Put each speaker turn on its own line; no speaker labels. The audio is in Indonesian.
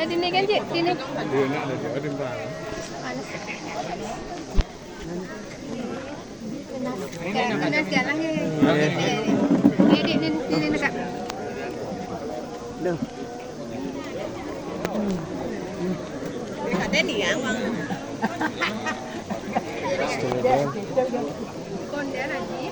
Sini kan Cik, sini.
Dia nak ada dia timbang.
Panas jalan ni. Ini dekat.
Đâu?
Dekat ni yang bang. Con dia lagi.